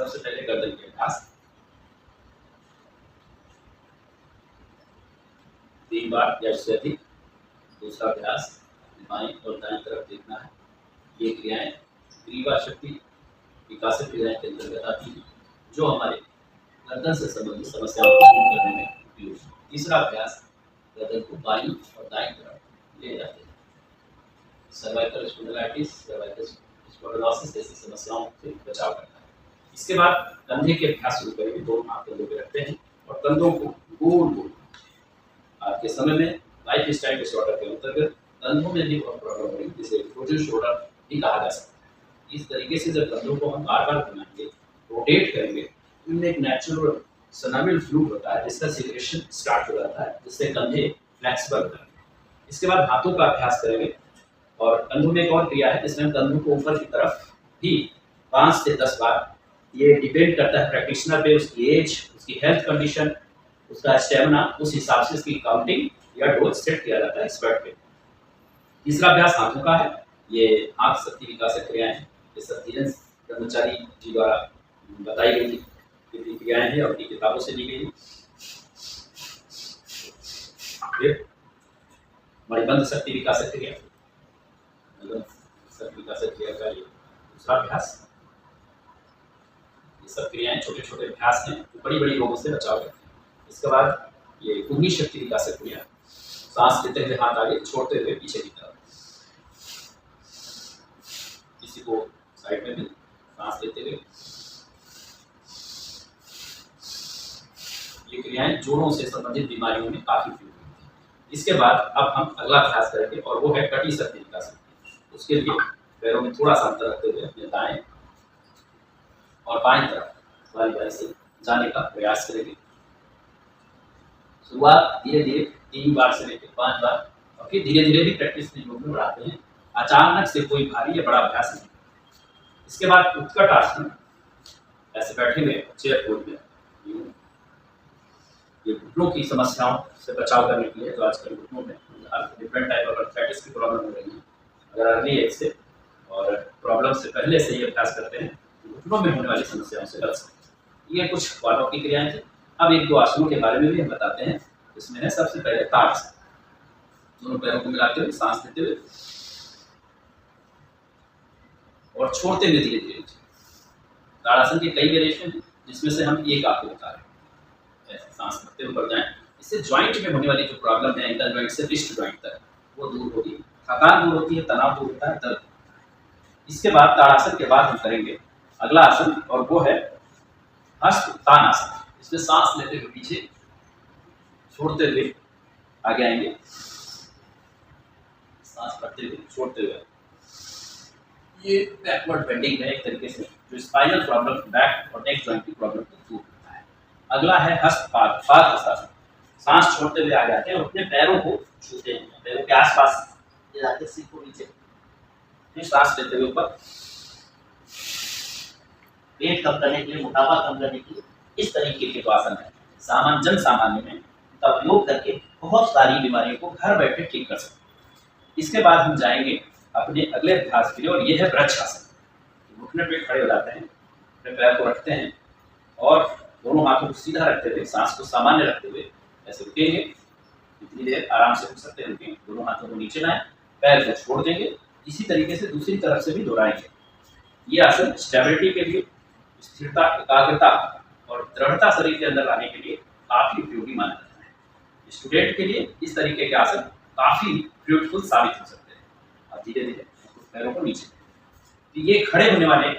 सबसे पहले गर्दन के अभ्यास 3 बार या उससे अधिक। दूसरा अभ्यास बाएं और दाएं तरफ देखना है। ये क्रियाएं ग्रीवा शक्ति विकासक क्रियाएं के अंतर्गत आती हैं, जो हमारे गर्दन से संबंधित समस्याओं को दूर करने में उपयोग है। तीसरा अभ्यास गर्दन को बाईं और दाईं तरफ ले जाते हैं। सर्वाइकल स्पॉन्डिलाइटिस, सर्वाइकल स्पॉन्डिलोसिस जैसी समस्याओं से बचाव करता है। इसके बाद कंधे के अभ्यास शुरू करेंगे। दोनों हाथ कंधों पे रखते हैं और कंधों को गोल गोल। आज के समय में लाइफ स्टाइल डिसऑर्डर के अंतर्गत कंधों में भी बहुत प्रॉब्लम है, जिसे फ्रोजन शोल्डर भी कहा जा सकता है। इस तरीके से जब कंधों को हम बार बार घुमाएंगे, रोटेट करेंगे, तो इनमें एक नेचुरल सनाविल फ्लूइड होता है जिसका सिक्रेशन स्टार्ट हो जाता है, जिससे कंधे फ्लेक्सिबल होते हैं। इसके बाद हाथों का अभ्यास करेंगे और कंधों में एक और क्रिया है जिसमें कंधों को ऊपर की तरफ भी 5 से 10 बार। ये डिपेंड करता है प्रैक्टिशनर पे, उसकी एज, उसकी हेल्थ कंडीशन, उसका स्टेमिना, उस हिसाब से इसकी काउंटिंग या डोज सेट किया जाता है एक्सपर्ट पे। तीसरा अभ्यास हाथों का है। ये हाथ शक्ति विकासक क्रियाएं हैं। ये सब धीरेन्द्र ब्रह्मचारी जी द्वारा बताई गई थी क्रियाएं हैं और उनकी किताबों से ली गई। फिर मणिबंध शक्ति विकासक क्रिया, शक्ति विकासक क्रिया का ये दूसरा अभ्यास। ये सब क्रियाएं छोटे छोटे अभ्यास हैं जो बड़ी बड़ी रोगों से बचाव करते हैं। इसके बाद ये कुंडी शक्ति विकासक क्रिया, सांस लेते हुए हाथ आगे, छोड़ते हुए पीछे की तरफ। किसी को साइड में भी सांस लेते हुए। ये क्रियाएं जोड़ों से संबंधित बीमारियों में काफी उपयोगी होती हैं। इसके बाद अब हम अगला अभ्यास करेंगे और वो है कटी शक्ति विकासक। उसके लिए पैरों में थोड़ा सा अंतर रखते हुए अपने दाएं और बाएं तरफ वाली बाएं से जाने का प्रयास करेंगे। शुरुआत धीरे धीरे 3 बार से लेकर 5 बार और फिर धीरे धीरे भी प्रैक्टिस में योग में बढ़ाते हैं। अचानक से कोई भारी या बड़ा अभ्यास नहीं। इसके बाद उत्कट आसन, ऐसे बैठे हुए चेयर फोल्ड में। ये घुटनों की समस्याओं से बचाव करने के लिए, तो आजकल घुटनों में डिफरेंट टाइप ऑफ आर्थराइटिस की प्रॉब्लम हो रही है। अगर अर्ली एज से और प्रॉब्लम से पहले से ये अभ्यास करते हैं तो घुटनों में होने वाली समस्याओं से बच सकते हैं। ये कुछ वालों की क्रियाएं थी। अब 1-2 आसनों के बारे में भी हम बताते हैं। इसमें है सबसे पहले ताड़ासन। दोनों पैरों को मिलाते हुए सांस लेते हुए और छोड़ते हुए धीरे धीरे। ताड़ासन के कई वेरिएशन हैं जिसमें से हम एक आपको बता रहे हैं। ऐसे सांस लेते हुए बढ़ जाएं। इससे ज्वाइंट में होने वाली जो प्रॉब्लम है एंकल ज्वाइंट से रिस्ट ज्वाइंट तक, वो दूर होगी, थकान दूर होती है, तनाव दूर होता है, दर्द। इसके बाद ताड़ासन के बाद हम करेंगे अगला आसन और वो है हस्त उत्थान आसन। इसमें सांस लेते हुए पीछे, छोड़ते हुए आगे आएंगे, सांस भरते हुए छोड़ते हुए। ये बैकवर्ड बेंडिंग है एक तरीके से, जो स्पाइनल प्रॉब्लम, बैक और नेक जॉइंट की प्रॉब्लम को दूर करता है। अगला है हस्तपाद आसन। सांस छोड़ते हुए आगे आते हैं और अपने पैरों को छूते हैं, पैरों के आसपास ये जाते हैं, सिर को नीचे। फिर सांस लेते हुए ऊपर, पेट कम करने के लिए, मोटापा कम करने के लिए इस तरीके के जो आसन है जन सामान्य में का उपयोग करके बहुत सारी बीमारियों को घर बैठे ठीक कर सकते हैं। इसके बाद हम जाएंगे अपने अगले अभ्यास के लिए और यह है वृक्षासन। घुटने पे खड़े हो जाते हैं, अपने पैर को रखते हैं और दोनों हाथों को सीधा रखते हुए, सांस को सामान्य रखते हुए ऐसे रुकेंगे। इतनी देर आराम से रुक सकते हैं, रुकेंगे। दोनों हाथों को नीचे लाएं, पैर को छोड़ देंगे। इसी तरीके से दूसरी तरफ से भी दोहराएंगे। ये आसन स्टेबिलिटी के लिए, स्थिरता, एकाग्रता और दृढ़ता शरीर के अंदर लाने के लिए काफी उपयोगी माना जाता है। स्टूडेंट के लिए इस तरीके के आसन काफी फ्रूटफुल साबित हो सकते हैं। अब धीरे धीरे पैरों को नीचे, तो ये खड़े होने वाले